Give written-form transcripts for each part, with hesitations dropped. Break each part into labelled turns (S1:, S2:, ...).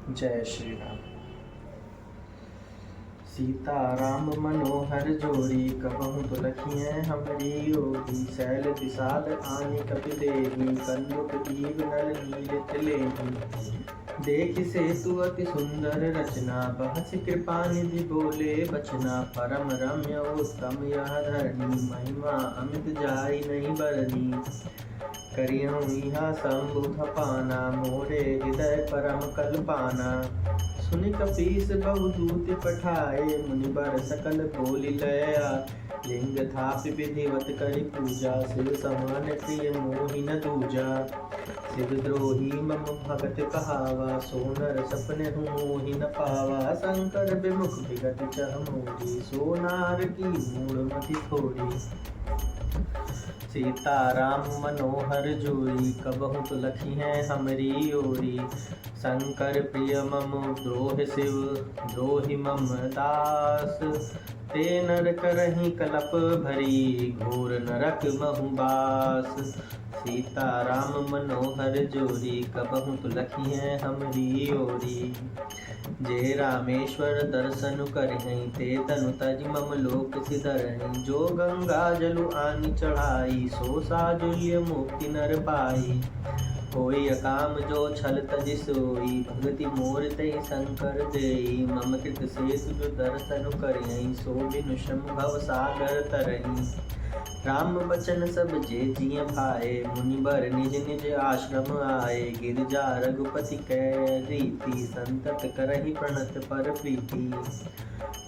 S1: जय श्री राम। सीता राम मनोहर जोड़ी, कबहु तुलखिए हमरी ओरी। शैल विशाल आनि कपि देही, कंदुक दीव नल नील तिलेही। देख सेतु अति सुंदर रचना, बहस कृपा निधि बोले बचना। परम रम्य उत्तम यह धरणी, महिमा अमित जाई नहीं बरनी। करियहु इहाँ शंभु थपाना, मोरे हृदय परम कल्पाना। सुनि कपीस बहुदूत पठाए, मुनिबर सकल बोली लया। लिंग थापि विधिवत करि पूजा, शिव समान प्रिय मोहि न दूजा। शिवद्रोही मम भगत कहावा, सोनर सपने मोहि न पावा। शंकर विमुख विगत चह मोरी, सोनार की मूढ़ मति थोड़ी। सीता राम मनोहर जोड़ी, कबहु तुलखिए हमरी ओरी। शंकर प्रिय मम द्रोह शिव, द्रोहि मम दास। ते नर करहि कलप भरी, घोर नरक महु बास। सीता राम मनोहर जोड़ी, कबहु तुलखिए हमरी ओरी। जे रामेश्वर दर्शन करहिं, ते तनु तज मम लोक सिधरहिं। जो गंगा जलु आनि चढ़ाई, सो साजुल्य मुक्ति नर पाई। होई अकाम जो छल तज सोई, भगति मोर तहि शंकर देई। मम कृत शेष जो दर्शन करहिं, सो बिनु श्रम भव सागर तरहिं। राम बचन सब जे जिय भाए, मुनिबर निज निज आश्रम आए। गिरजा रघुपति कै रीति, संतत करहि प्रणत पर प्रीति।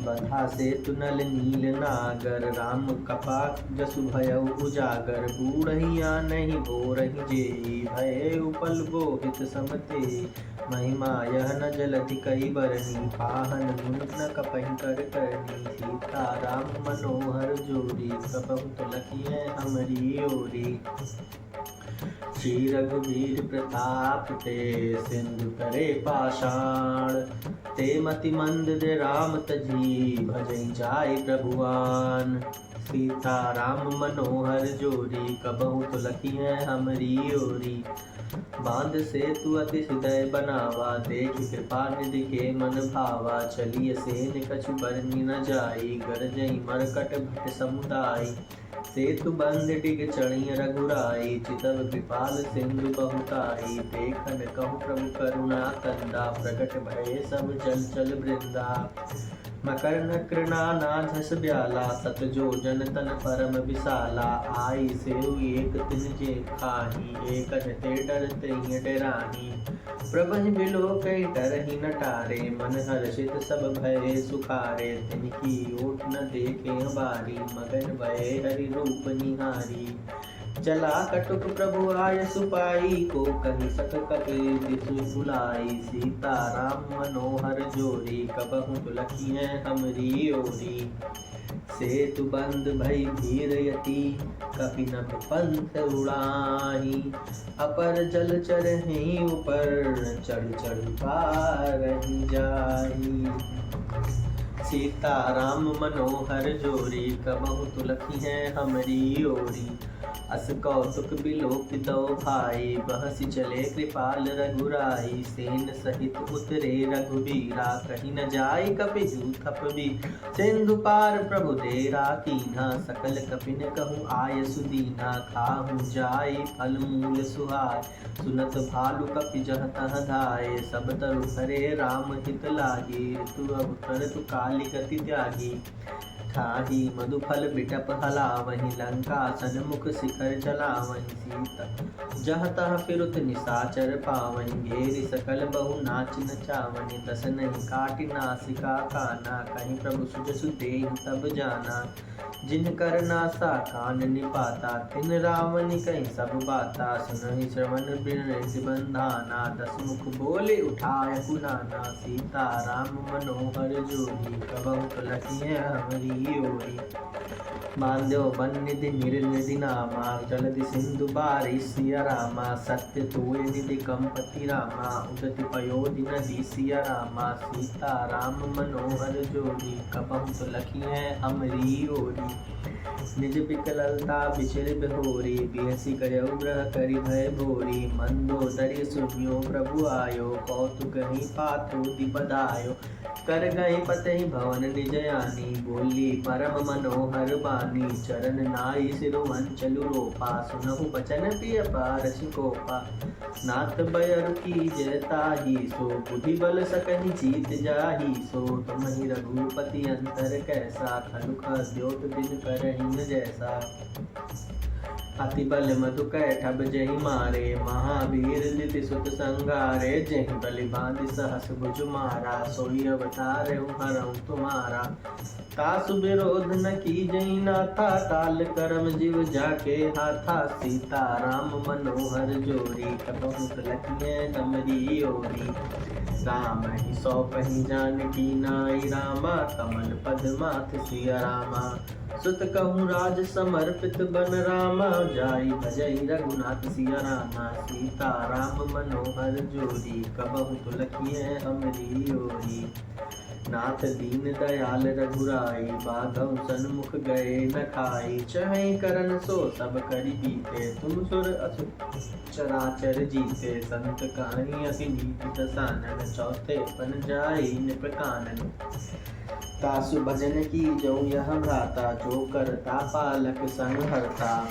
S1: बंधा सेतु नल नील नागर, राम कपा जसु भयउ उजागर। बूढ़हिया नहीं बोरहि जेई, भये उपल बोहित समते। महिमा यह न जलधि कई बरनी, पाहन गुण न कपहि कर करनी। सीता राम मनोहर जोड़ी, कबहु तुलखिए हमरी ओरी। श्री रघुवीर प्रताप ते, सिंधु करे पाषाण। ते मति मंद दे राम तजी, भजई जाय प्रभुआन। सीता राम मनोहर जोड़ी, कबहु तुलखिए हमरी ओरी। बांध सेतु अति हृदय बनावा, देख कृपा निधि के मन भावा। चलिय सेन कछु बरनी न जाई, गरजई मरकट भट समुदाय। सेतु बंध डिग चढ़ी रघुराई, चितव कृपाल सिंधु बहुताई। देखन कहु प्रभु करुणा कंदा, प्रगट भये सब जल चल वृंदा। मकर नक्र नाना झस ब्याला, सत जो जन तन परम विशाला। आई सेउ एक तिन जे खाही, एक ते डरते डराही। प्रभहि बिलो कई डरहि न टारे, मन हर्षित सब भये सुखारे। तिनकी ओट न देखे बारी, मगन भये हरि रूप निहारी। चला कटुक प्रभु आय सुपाई, को कहि सक कपि दिसु बुलाई। सीता राम मनोहर जोड़ी, कबहु तुलखिए हमरी ओरी। सेतु बंद भई धीर यति, कपि नभ पंथ उड़ाही। अपर जल चरहि ऊपर, चढ़ चढ़ पारहि जाही। सीता राम मनोहर जोड़ी, कबहु तुलखिए हमरी ओरी। अस कौतुक बिलोक दो भाई, बहसि चले कृपाल रघुराई। सेन सहित उतरे रघुबीरा, कहीं न जाय कपि जूथप भी। सिंधु पार प्रभु देरा कीन्हा, सकल कपिन कहूँ आय सुदीना। खाहू जाय फल मूल सुहाय, सुनत भालु कपि जह तह धाय। सब तरु हरे राम हित लागी, ऋतु अवसर तु काली गति त्यागी। ठाही मधुफल बिटप हलावहि, लंका सन्मुख शिखर जलावहि। सीता जह तह फिरुत निशाचर पावहि, घेरि सकल बहु नाच नचावनि। दस नहीं काटि नासिका काना, कहीं प्रभु सुजसु देहि तब जाना। जिन कर नासा कान निपाता, तिन रावनि कहीं सब बाता। सुनहि श्रवण बिरति बंधाना, दस मुख बोले उठाय पुनाना। सीता राम मनोहर जोड़ी, कबहु तुलखिए हमरी ओरी। बांध्यो बन निधि निर्निधि नामा, जलधि सिंधु बारि सिया रामा। सत्य तोय निधि कंपति रामा, उदति पयोधि नदी सिया रामा। सीता राम मनोहर जोड़ी, कबहु तुलखिए हमरी ओरी। निज विकलता बिचर बिहोरी, बिहसी करऊ ग्रह करि भय भोरी। मंदोदरी सुनियो प्रभु आयो, कौतुक ही पाथो दिपदायो। कर गए पतहि भवन निज यानी, बोली परम मनोहर बानी। चरण नाई सिरुवंचलु रूपा, सुनहु बचन प्रिय पारस कोपा। नाथ बयरु की जयताही सो, बुद्धि बल सकहि जीत जाही सो। तुम्हि रघुपति अंतर कैसा, खलुख द्योत दिन करहिं न जैसा। अति बल मधु कैटभ जहि मारे, महावीर दिति सुत संगारे। जहि बलि बाँधि सहस भुज मारा, सोई अवतार हरऊ तुम्हारा। तासु विरोध न कीजहि नाथा, काल करम जीव जाके हाथा। सीता राम मनोहर जोरी, बहुत लखिए हमरी ओरी। राम ही सौंपहि जानकी नाई, रामा कमल पद माथ सिया रामा। सुत कहूँ राज समर्पित बन रामा, जाई भजई रघुनाथ सिया रामा। सीता राम मनोहर जोरी, कबहु तुलखिए हमरी ओरी। नाथ दीन दयाल रघुराई, बाघव सन्मुख गए न खाई। चहई करन सो सब करि बीते, तुम सुर असुर चराचर जीते। संत कहानी अति नीति दसानन, चौथे पन जाई निप कानन। तासु भजन की जो यह भ्राता, जो करता पालक संग हरता।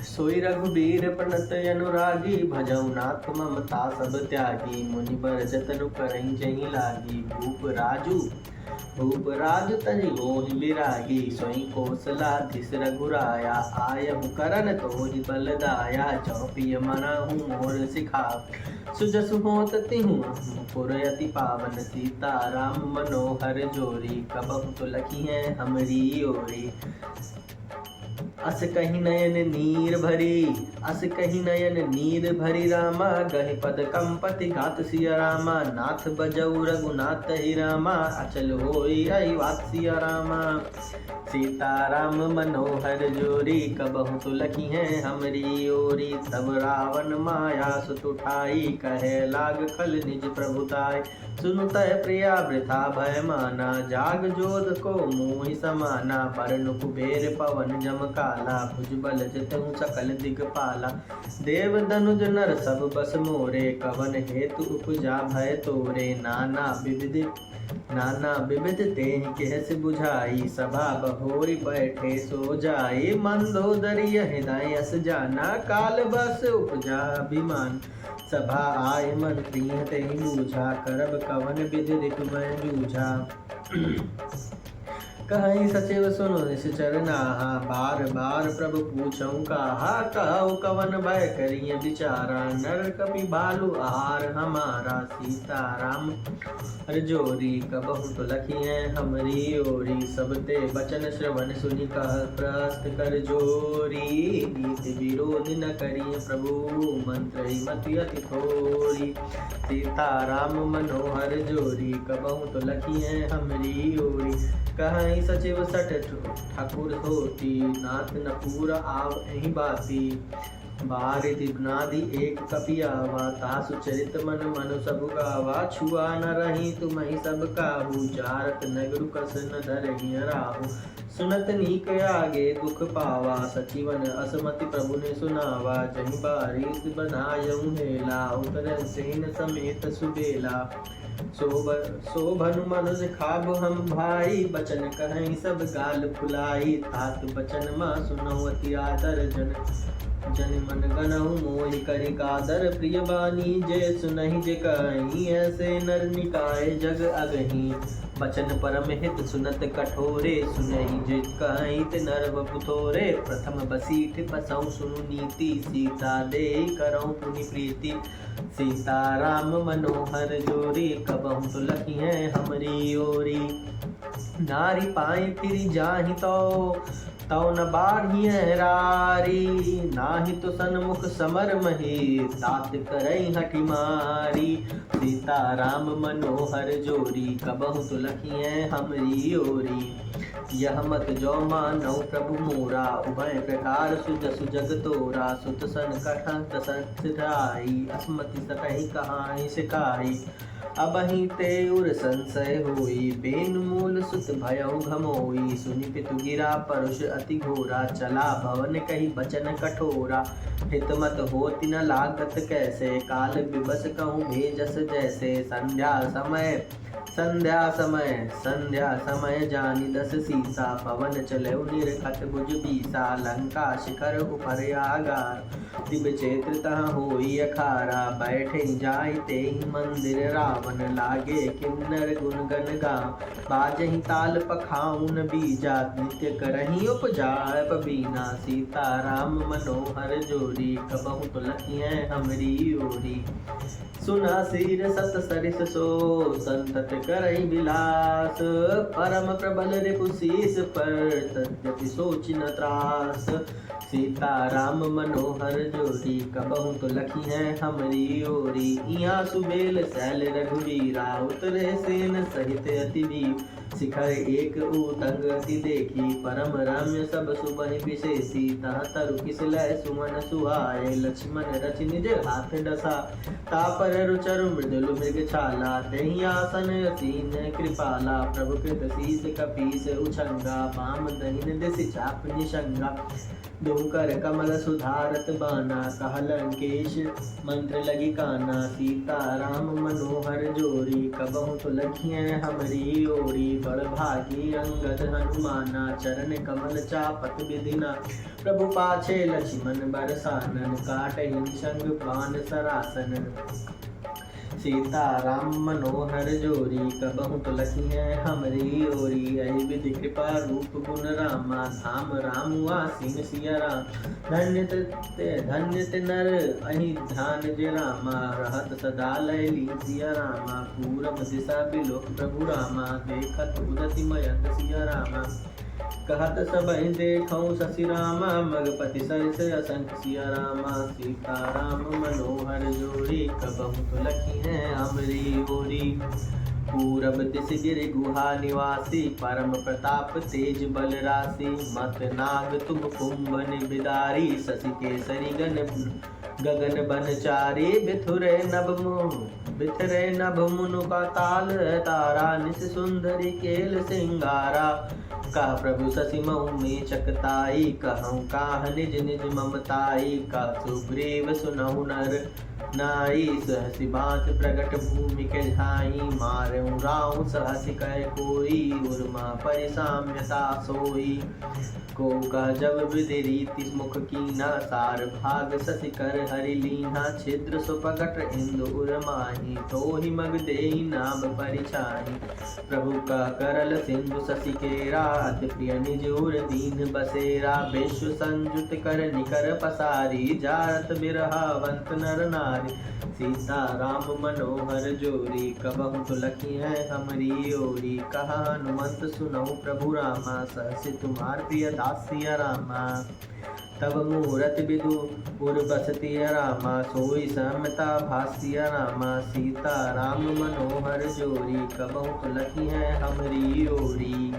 S1: सोई रघुबीर प्रणत अनुरागी, भजऊ नाथ ममता सब त्यागी। मुनि बर जतनु करहीं जहीं लागी, भूप राजु तनि मोहि बिरागी। सोई कौशलाधीश रघुराया, आयहु करन तोहि बल दाया। चौपिय मनहु मोर सिखाव, सुजसु होत तिहु पुर अति पावन। सीता राम मनोहर जोरी, कबहु तुलखिए हमरी ओरी। अस कहि नयन नीर भरी, अस कहि नयन नीर भरी रामा। गहि पद कंपति घात सिया रामा। नाथ बजऊ रघुनाथ ही रामा, अचल होई आई वात सिया रामा। सीता राम मनोहर जोरी, कबहु तुलखिए हमरी ओरी। तब रावण माया सुत उठाई, कहे लाग खल निज प्रभुताई। सुनु तय प्रिया वृथा भय माना, जाग जोध को मोहि समाना। परनु कुबेर पवन जम काला, भुजबल जतहु सकल दिगपाला। देव दनुज नर सब बस मोरे, कवन हेतु उपजा भय तोरे। नाना विविध तेहि कहस बुझाई, सभा बहोरी बैठे सो जाई। मंदोदरी हृदय अस जाना, काल बस उपजा अभिमान। सभा आय मन प्रिय तेहि बूझा, करब कवन विधि रिपुमय जूझा। कहीं सचिव सुनो निश्चर नाहा, बार बार प्रभु पूछऊँ कहा। कहु कवन भय करिए विचारा, नर कपि भालु आहार हमारा। सीता राम हर जोरी, कबहु तुलखिए हमरी ओरी। सब ते बचन श्रवण सुनि कह, प्रहस्त कर जोरी। नीति विरोध न करिए प्रभु, मंत्र ही मति अति थोरी। सीता राम मनोहर जोरी, कबहु तुलखिए हमरी ओरी। कहीं सचिव सठ ठाकुर होती, नाथ न पूरा आव एहि बाती। बारिधि नादि एक कपियावा, तासु चरित मन मनु सब गावा। छुआ न रही तुम्हि सब काहू, जारत नगरु कस न धरहि राहु। सुनत नीक आगे दुख पावा, सचिवन असमति प्रभु ने सुनावा। जहि बारिश बनायऊ हेला, उतर सेन समेत सुबेला। शोभनु मनुज खाब हम भाई, बचन कहीं सब गाल फुलाई। तात बचन मा सुनौ अति आदर, जन मन गनहु मोहि करि कादर। प्रिय बानी जे सुनहि जे कहीं, ऐसे नर निकाय जग अगहीं। बचन परम हित सुनत कठोरे, सुनहि जे कहीं ते नर वपु थोरे। प्रथम बसीठ बसऊँ सुनु नीति, सीता देहि करऊँ पुनि प्रीति। सीता राम मनोहर जोरी, कबहु तुलखिए हमरी ओरी। नारी पाई फिर जाहि तौ न बाढ़िए रारी। नाही तो सन्मुख समर मही, तात करई हठि मारी। सीता राम मनोहर जोरी, कबहु तुलखिए हमरी ओरी। यह मत जो मानौ प्रभु मोरा, उभय प्रकार सुजसु जग तोरा। सुत सन कठ दशरथ आई, असमति सकहि कहाहि सिखाई। अबहि ते उर संशय होई, बेन मूल सुत भयउ घमोई। सुनि पितु गिरा परुष अति घोरा, चला भवन कही बचन कठोरा। हित मत होति न लागत कैसे, काल विबस कहूँ भेजस जैसे। संध्या समय जानी दस सीसा, पवन चलऊ निरखत भुज बीसा। लंका शिखर उपर आगार, दिव्य क्षेत्र तहाँ होई अखारा। बैठे जाय तेहि मंदिर रावण, लागे किन्नर गुण गन गाँव। बाजहि ताल पखाउन बीजा, नित्य करहि उपजा बीना। सीता राम मनोहर जोरी, कबहु तुलसीं हमरी ओरी। सुना सिर सत सरिस सो, संतत करई विलास। परम प्रबल रिपुशीस पर, तद्यपि सोच न त्रास। सीता राम मनोहर जोरी, कबहु तुलसीं हमरी ओरी। इहाँ सुबेल सैल रघुवीरा, उतरे सेन सहित अति वीर। शिखर एक ऊतंग अति देखी, परम रम्य सब सुबहि विशेषी। तहाँ तरु किस लय सुमन सुहाए, लक्ष्मण रचि निज हाथ डसा। तापर रुचरु मृदुल मृग छाला, तेहि आसन असीन कृपाला। प्रभु कृत शीस कपीस उछंगा, बाम दहिन दिसि चाप निशंगा। दुकर कमल सुधारत बाना, कह लंकेश मंत्र लगी काना। सीता राम मनोहर जोरी, कबहु तुलसीं हमरी ओरी। बड़ भागी अंगद हनुमाना, चरण कमल चापत विधिना। प्रभु पाछे लक्ष्मण बरसानन, काटहि निशंग बाण सरासन। सीता राम मनोहर जोरी, कबहु तुलसीं हमरी ओरी। अहि विधि कृपा रूप गुण रामा, धाम राम आसीन सिया राम। धन्य ते नर अहि ध्यान जे रामा, रहत सदा लय लीन सिया रामा। पूरब दिशा बिलोक प्रभु रामा, देखत उदति मयंक सिया रामा। कहत सबहि देखऊँ शशि रामा, मगपति सरिस असंख्य सिया रामा। सीता राम मनोहर जोरी, कबहु तुलसीं हमरी ओरी। पूरब दिस गिरि गुहा निवासी, परम प्रताप तेज बल राशि। मत नाग तुम कुंभन बिदारी, शशि केसरी गगन बनचारी। बिथुरे नभ मुनु का ताल तारा, निस सुंदरी केल सिंगारा। का प्रभु शशि मऊ में चकताई, कहूँ काह निज निज ममताई। का सुग्रीव सुनहु नर नाई, सहसि बात प्रगट भूमि के झाई। मारऊ राउ सहसि कह कोई, उर्मा परिसाम्यता सोई। को कह जब विधि रीति मुख कीना, सार भाग शशि कर हरि लीना। छिद्र सुपगट इंदु उर्माही, तोहि मग देहि नाम परिछाही। प्रभु का करल सिंधु शशि केरा, अति प्रिय निज उर दीन बसेरा। विश्व संयुत कर निकर पसारी, जारत बिरहावंत नर नारी। सीता राम मनोहर जोरी, कबहु तुलसीं हमरी ओरी। कहा हनुमंत सुनहु प्रभु रामा, सहसि तुम्हार प्रिय दास सिया रामा। तब मूरत विदु उर बसती रामा, सोई समता भासिया रामा। सीता राम मनोहर जोरी, कबहु तुलसीं हमरी ओरी।